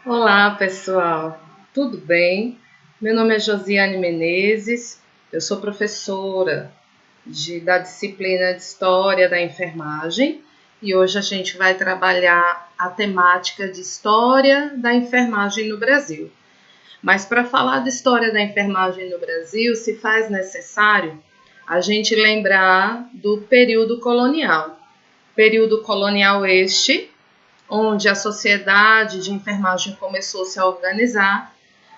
Olá, pessoal. Tudo bem? Meu nome é Josiane Menezes. Eu sou professora da disciplina de História da Enfermagem e hoje a gente vai trabalhar a temática de História da Enfermagem no Brasil. Mas para falar de História da Enfermagem no Brasil, se faz necessário a gente lembrar do período colonial. Período colonial este onde a sociedade de enfermagem começou a se organizar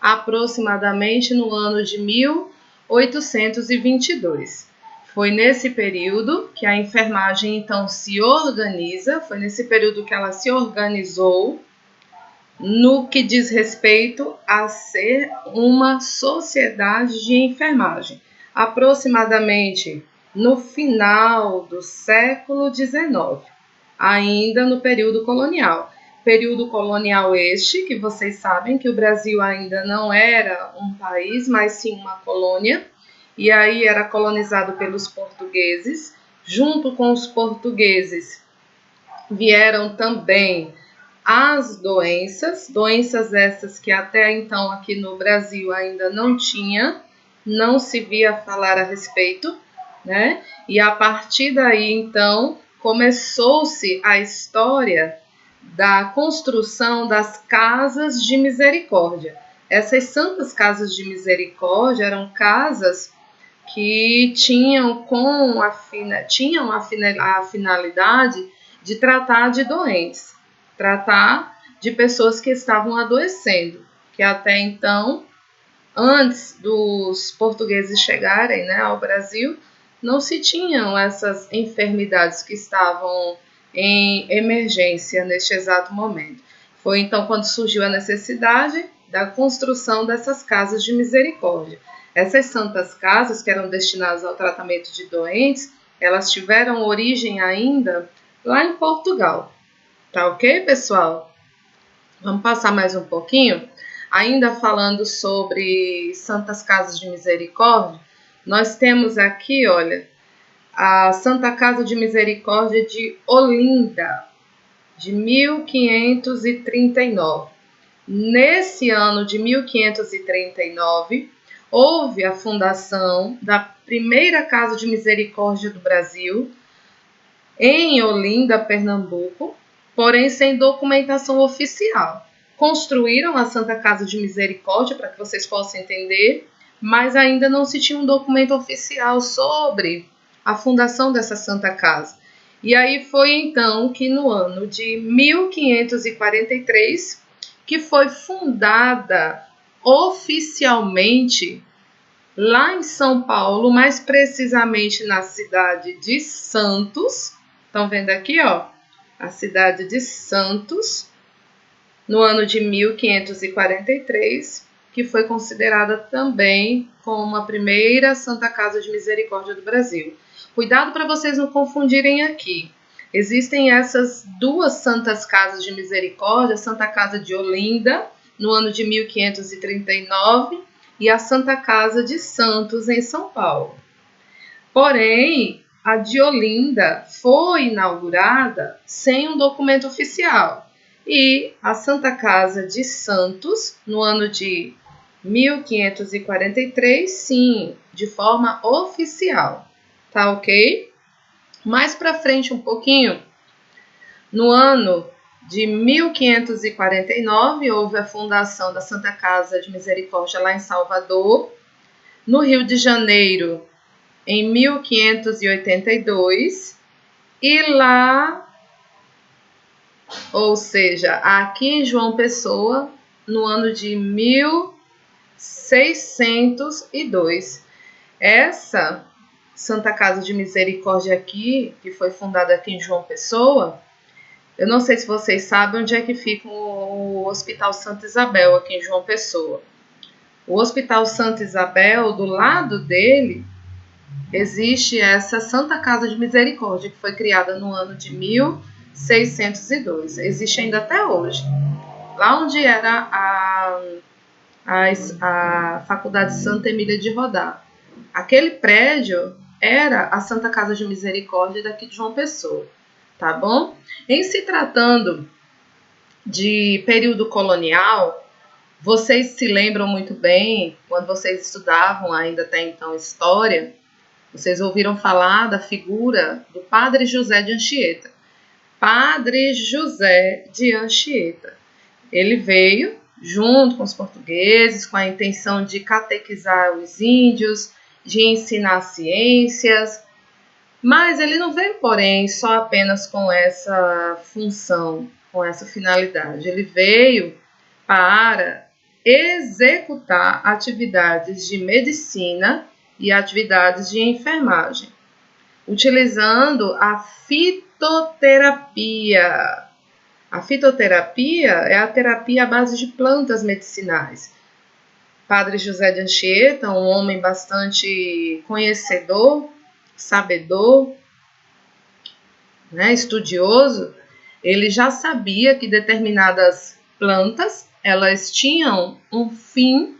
aproximadamente no ano de 1822. Foi nesse período que a enfermagem então se organiza, foi nesse período que ela se organizou no que diz respeito a ser uma sociedade de enfermagem. Aproximadamente no final do século XIX, ainda no período colonial. Período colonial este, que vocês sabem que o Brasil ainda não era um país, mas sim uma colônia, e aí era colonizado pelos portugueses. Junto com os portugueses vieram também as doenças essas que até então aqui no Brasil ainda não se via falar a respeito, né? E a partir daí, então, começou-se a história da construção das casas de misericórdia. Essas santas casas de misericórdia eram casas que tinham a finalidade de tratar de doentes, tratar de pessoas que estavam adoecendo, que até então, antes dos portugueses chegarem, né, ao Brasil, não se tinham essas enfermidades que estavam em emergência neste exato momento. Foi então quando surgiu a necessidade da construção dessas casas de misericórdia. Essas santas casas, que eram destinadas ao tratamento de doentes, elas tiveram origem ainda lá em Portugal. Tá ok, pessoal? Vamos passar mais um pouquinho? Ainda falando sobre Santas Casas de Misericórdia, nós temos aqui, olha, a Santa Casa de Misericórdia de Olinda, de 1539. Nesse ano de 1539, houve a fundação da primeira Casa de Misericórdia do Brasil, em Olinda, Pernambuco, porém sem documentação oficial. Construíram a Santa Casa de Misericórdia, para que vocês possam entender, mas ainda não se tinha um documento oficial sobre a fundação dessa Santa Casa. E aí foi então que no ano de 1543 que foi fundada oficialmente lá em São Paulo, mais precisamente na cidade de Santos. Estão vendo aqui, ó, a cidade de Santos, no ano de 1543, que foi considerada também como a primeira Santa Casa de Misericórdia do Brasil. Cuidado para vocês não confundirem aqui. Existem essas duas Santas Casas de Misericórdia, a Santa Casa de Olinda, no ano de 1539, e a Santa Casa de Santos, em São Paulo. Porém, a de Olinda foi inaugurada sem um documento oficial. E a Santa Casa de Santos, no ano de 1543, sim, de forma oficial. Tá ok? Mais para frente um pouquinho, no ano de 1549, houve a fundação da Santa Casa de Misericórdia lá em Salvador. No Rio de Janeiro, em 1582, e lá, ou seja, aqui em João Pessoa, no ano de 1602. Essa Santa Casa de Misericórdia aqui, que foi fundada aqui em João Pessoa, eu não sei se vocês sabem onde é que fica o Hospital Santa Isabel, aqui em João Pessoa. O Hospital Santa Isabel, do lado dele, existe essa Santa Casa de Misericórdia, que foi criada no ano de 1602. Existe ainda até hoje. Lá onde era a Faculdade Santa Emília de Rodar. Aquele prédio era a Santa Casa de Misericórdia daqui de João Pessoa. Tá bom? Em se tratando de período colonial, vocês se lembram muito bem, quando vocês estudavam ainda até então história, vocês ouviram falar da figura do Padre José de Anchieta. Padre José de Anchieta. Ele veio junto com os portugueses com a intenção de catequizar os índios, de ensinar ciências, mas ele não veio, porém, só apenas com essa função, com essa finalidade. Ele veio para executar atividades de medicina e atividades de enfermagem, utilizando a fitoterapia. A fitoterapia é a terapia à base de plantas medicinais. Padre José de Anchieta, um homem bastante conhecedor, sabedor, né, estudioso, ele já sabia que determinadas plantas, elas tinham um fim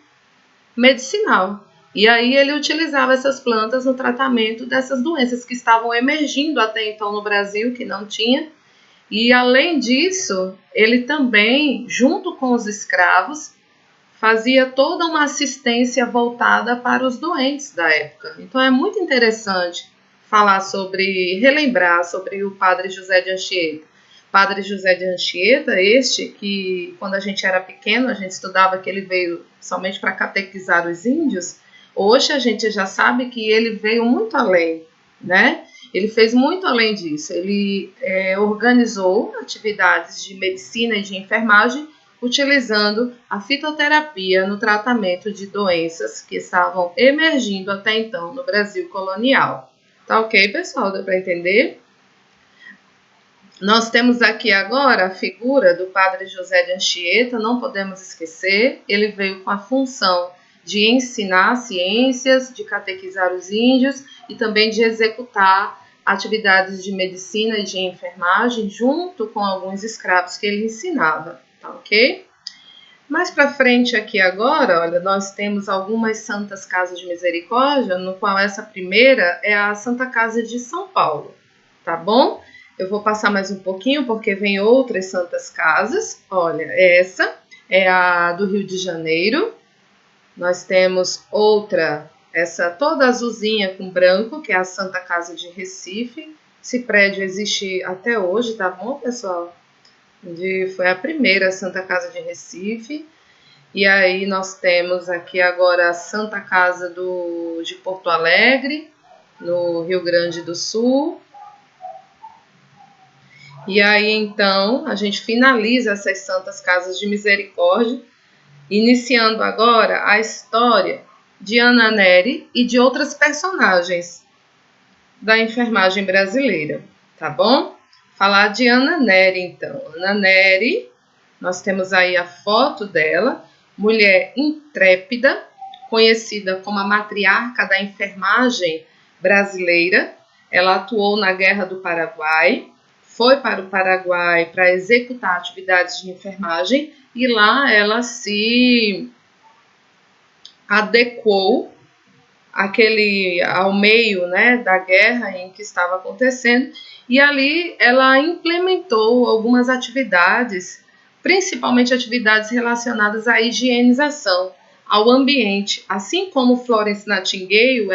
medicinal. E aí ele utilizava essas plantas no tratamento dessas doenças que estavam emergindo até então no Brasil, que não tinha. E além disso, ele também, junto com os escravos, fazia toda uma assistência voltada para os doentes da época. Então é muito interessante falar sobre, relembrar sobre o Padre José de Anchieta. Padre José de Anchieta, este que quando a gente era pequeno, a gente estudava que ele veio somente para catequizar os índios. Hoje a gente já sabe que ele veio muito além, né? Ele fez muito além disso. Ele organizou atividades de medicina e de enfermagem utilizando a fitoterapia no tratamento de doenças que estavam emergindo até então no Brasil colonial. Tá ok, pessoal? Deu para entender? Nós temos aqui agora a figura do Padre José de Anchieta, não podemos esquecer. Ele veio com a função de ensinar ciências, de catequizar os índios e também de executar atividades de medicina e de enfermagem junto com alguns escravos que ele ensinava, tá ok? Mais para frente aqui agora, olha, nós temos algumas santas casas de misericórdia, no qual essa primeira é a Santa Casa de São Paulo, tá bom? Eu vou passar mais um pouquinho porque vem outras santas casas. Olha, essa é a do Rio de Janeiro. Nós temos outra, essa toda azulzinha com branco, que é a Santa Casa de Recife. Esse prédio existe até hoje, tá bom, pessoal? Foi a primeira Santa Casa de Recife. E aí nós temos aqui agora a Santa Casa de Porto Alegre, no Rio Grande do Sul. E aí, então, a gente finaliza essas santas casas de misericórdia, iniciando agora a história de Ana Nery e de outras personagens da enfermagem brasileira, tá bom? Falar de Ana Nery, então. Ana Nery, nós temos aí a foto dela, mulher intrépida, conhecida como a matriarca da enfermagem brasileira. Ela atuou na Guerra do Paraguai, foi para o Paraguai para executar atividades de enfermagem e lá ela se adequou ao meio, né, da guerra em que estava acontecendo, e ali ela implementou algumas atividades, principalmente atividades relacionadas à higienização, ao ambiente. Assim como Florence Nightingale,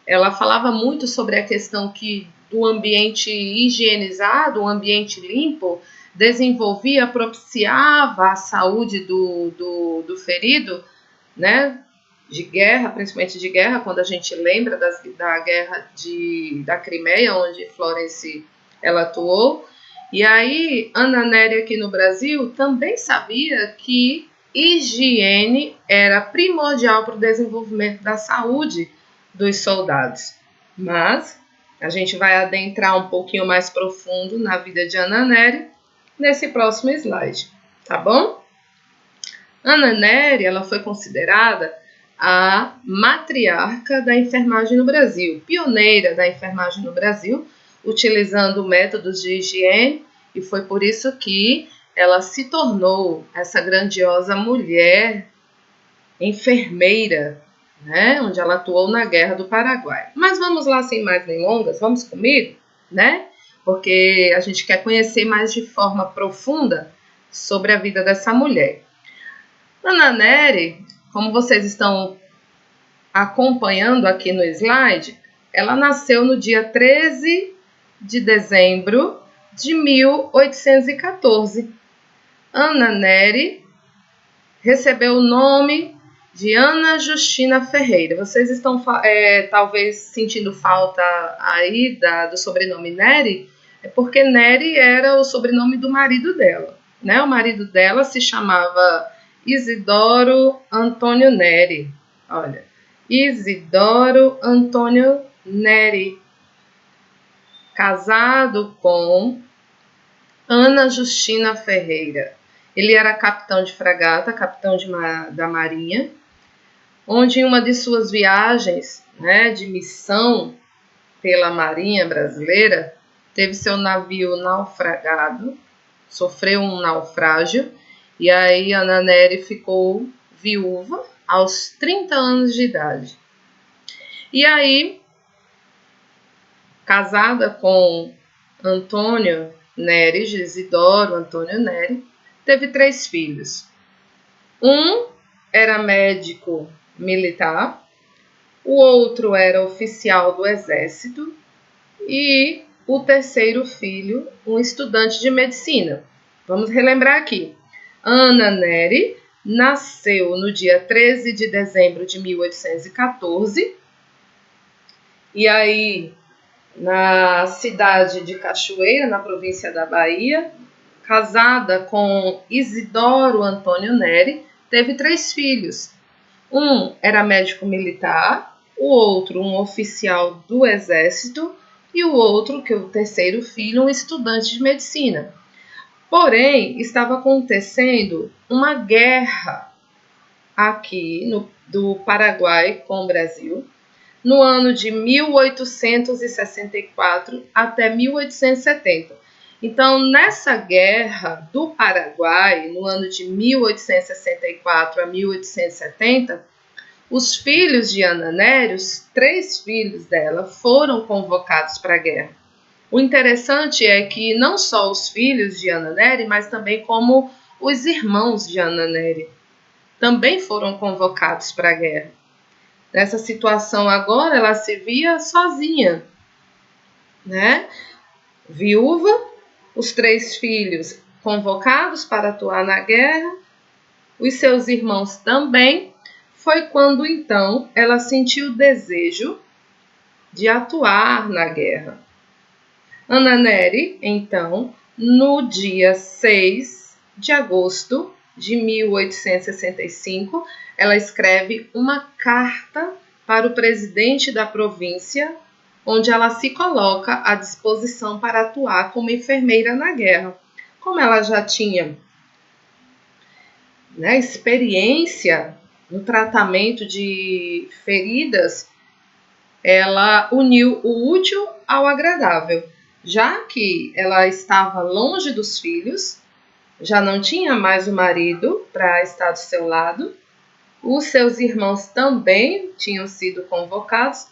ela falava muito sobre a questão do ambiente higienizado, um ambiente limpo, desenvolvia, propiciava a saúde do ferido, né, de guerra, principalmente de guerra, quando a gente lembra da guerra da Crimeia, onde Florence ela atuou. E aí, Ana Nery aqui no Brasil também sabia que higiene era primordial para o desenvolvimento da saúde dos soldados. Mas a gente vai adentrar um pouquinho mais profundo na vida de Ana Nery nesse próximo slide, tá bom? Ana Nery, ela foi considerada a matriarca da enfermagem no Brasil, pioneira da enfermagem no Brasil, utilizando métodos de higiene, e foi por isso que ela se tornou essa grandiosa mulher enfermeira, né, onde ela atuou na Guerra do Paraguai. Mas vamos lá, sem mais delongas, vamos comigo, né? porque a gente quer conhecer mais de forma profunda sobre a vida dessa mulher. Ana Nery, como vocês estão acompanhando aqui no slide, ela nasceu no dia 13 de dezembro de 1814. Ana Nery recebeu o nome de Ana Justina Ferreira. Vocês estão talvez sentindo falta aí do sobrenome Nery, é porque Nery era o sobrenome do marido dela, né? O marido dela se chamava Isidoro Antônio Nery. Olha, Isidoro Antônio Nery, casado com Ana Justina Ferreira. Ele era capitão de fragata, capitão da Marinha, onde em uma de suas viagens, né, de missão pela Marinha Brasileira, teve seu navio naufragado, sofreu um naufrágio, e aí Ana Nery ficou viúva aos 30 anos de idade. E aí, casada com Antônio Nery, Isidoro Antônio Nery, teve 3 filhos. Um era médico militar, o outro era oficial do exército e o terceiro filho, um estudante de medicina. Vamos relembrar aqui. Ana Nery nasceu no dia 13 de dezembro de 1814 e aí na cidade de Cachoeira, na província da Bahia, casada com Isidoro Antônio Nery, teve 3 filhos. Um era médico militar, o outro um oficial do exército e o outro, que é o terceiro filho, um estudante de medicina. Porém, estava acontecendo uma guerra aqui do Paraguai com o Brasil, no ano de 1864 até 1870. Então, nessa guerra do Paraguai, no ano de 1864 a 1870, os filhos de Ana Nery, os 3 filhos dela, foram convocados para a guerra. O interessante é que não só os filhos de Ana Nery, mas também como os irmãos de Ana Nery também foram convocados para a guerra. Nessa situação agora, ela se via sozinha, né? Viúva, os 3 filhos convocados para atuar na guerra, os seus irmãos também. Foi quando, então, ela sentiu o desejo de atuar na guerra. Ana Nery, então, no dia 6 de agosto de 1865, ela escreve uma carta para o presidente da província, onde ela se coloca à disposição para atuar como enfermeira na guerra. Como ela já tinha, né, experiência no tratamento de feridas, ela uniu o útil ao agradável. Já que ela estava longe dos filhos, já não tinha mais o marido para estar do seu lado, os seus irmãos também tinham sido convocados,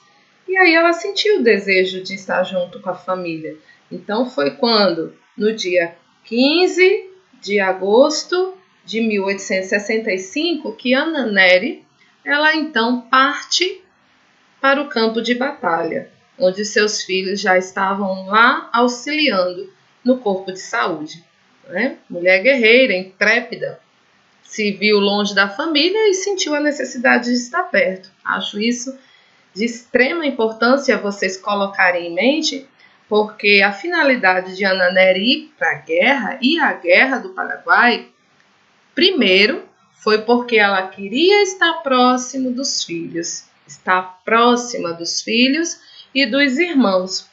e aí ela sentiu o desejo de estar junto com a família. Então foi quando, no dia 15 de agosto de 1865, que Ana Nery, ela então parte para o campo de batalha, onde seus filhos já estavam lá auxiliando no corpo de saúde. Né? Mulher guerreira, intrépida, se viu longe da família e sentiu a necessidade de estar perto. Acho isso de extrema importância vocês colocarem em mente, porque a finalidade de Ana Nery ir para a guerra e a guerra do Paraguai, primeiro, foi porque ela queria estar próximo dos filhos, estar próxima dos filhos e dos irmãos.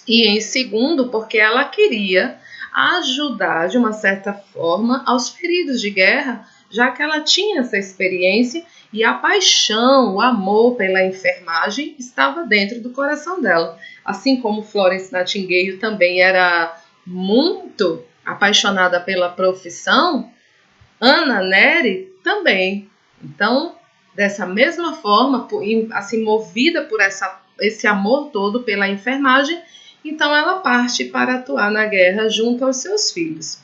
E em segundo, porque ela queria ajudar de uma certa forma aos feridos de guerra, já que ela tinha essa experiência e a paixão, o amor pela enfermagem estava dentro do coração dela. Assim como Florence Nightingale também era muito apaixonada pela profissão, Ana Nery também. Então, dessa mesma forma, assim, movida por esse amor todo pela enfermagem, Então ela parte para atuar na guerra junto aos seus filhos.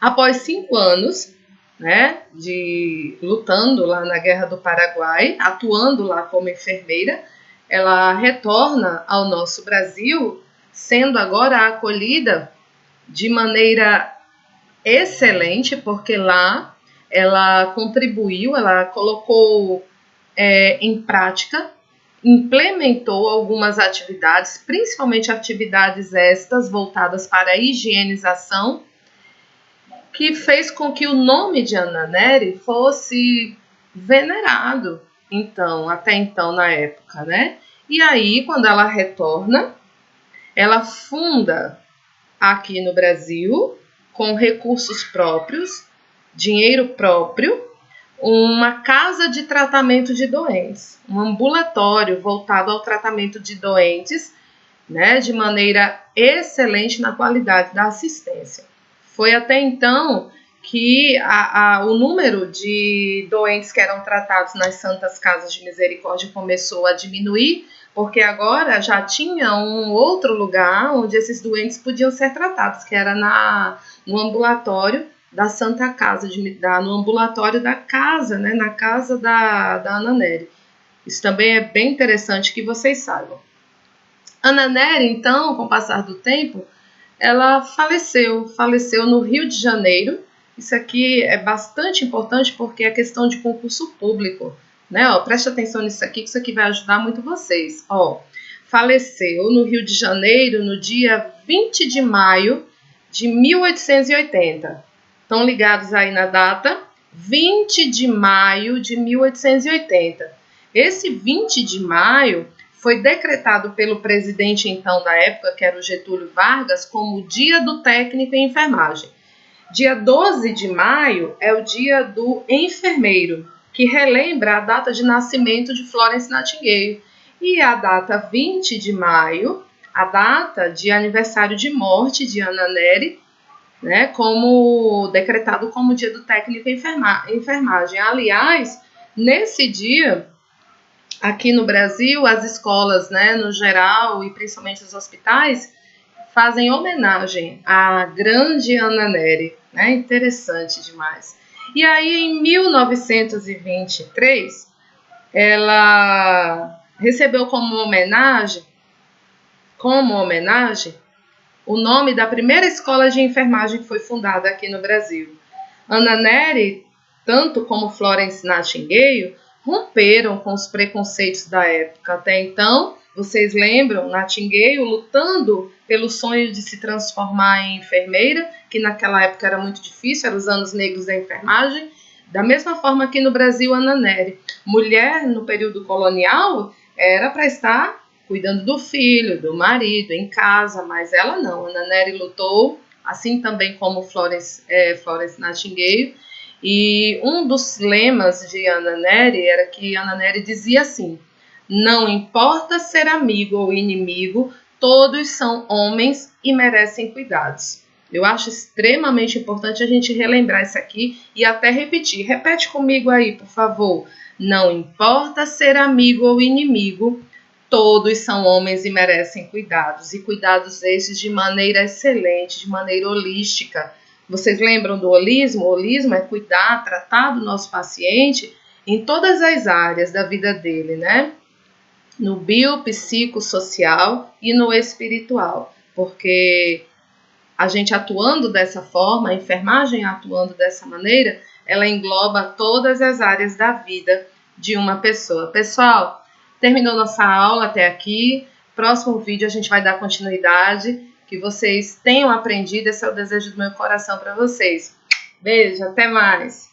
Após 5 anos, né, de lutando lá na Guerra do Paraguai, atuando lá como enfermeira, ela retorna ao nosso Brasil, sendo agora acolhida de maneira excelente, porque lá ela contribuiu, ela colocou em prática, implementou algumas atividades, principalmente atividades estas voltadas para a higienização, que fez com que o nome de Ana Nery fosse venerado, então, até então na época, né? E aí, quando ela retorna, ela funda aqui no Brasil, com recursos próprios, dinheiro próprio, uma casa de tratamento de doentes, um ambulatório voltado ao tratamento de doentes, né, de maneira excelente na qualidade da assistência. Foi até então que o número de doentes que eram tratados nas Santas Casas de Misericórdia começou a diminuir, porque agora já tinha um outro lugar onde esses doentes podiam ser tratados, que era no ambulatório da Santa Casa, no ambulatório da casa, né, na casa da Ana Nery. Isso também é bem interessante que vocês saibam. Ana Nery, então, com o passar do tempo, ela faleceu no Rio de Janeiro. Isso aqui é bastante importante porque é questão de concurso público, né? Ó, preste atenção nisso aqui, que isso aqui vai ajudar muito vocês. Ó, faleceu no Rio de Janeiro no dia 20 de maio de 1880. Estão ligados aí na data? 20 de maio de 1880. Esse 20 de maio foi decretado pelo presidente então da época, que era o Getúlio Vargas, como o Dia do Técnico em Enfermagem. Dia 12 de maio é o Dia do Enfermeiro, que relembra a data de nascimento de Florence Nightingale. E a data 20 de maio, a data de aniversário de morte de Ana Nery, né, como decretado como Dia do Técnico em Enfermagem. Aliás, nesse dia, aqui no Brasil, as escolas, né, no geral, e principalmente os hospitais, fazem homenagem à grande Ana Nery, né? Interessante demais. E aí, em 1923, ela recebeu como homenagem, o nome da primeira escola de enfermagem que foi fundada aqui no Brasil. Ana Nery, tanto como Florence Nightingale, romperam com os preconceitos da época. Até então, vocês lembram, Nightingale lutando pelo sonho de se transformar em enfermeira, que naquela época era muito difícil, eram os anos negros da enfermagem. Da mesma forma que no Brasil, Ana Nery, mulher no período colonial, era para estar cuidando do filho, do marido, em casa, mas ela não. Ana Nery lutou, assim também como Florence Nightingale. E um dos lemas de Ana Nery era que Ana Nery dizia assim: não importa ser amigo ou inimigo, todos são homens e merecem cuidados. Eu acho extremamente importante a gente relembrar isso aqui e até repetir. Repete comigo aí, por favor. Não importa ser amigo ou inimigo, todos são homens e merecem cuidados. E cuidados esses de maneira excelente, de maneira holística. Vocês lembram do holismo? O holismo é cuidar, tratar do nosso paciente em todas as áreas da vida dele, né? No biopsicossocial e no espiritual. Porque a gente atuando dessa forma, a enfermagem atuando dessa maneira, ela engloba todas as áreas da vida de uma pessoa. Pessoal, terminou nossa aula até aqui. Próximo vídeo a gente vai dar continuidade. Que vocês tenham aprendido, esse é o desejo do meu coração para vocês. Beijo, até mais!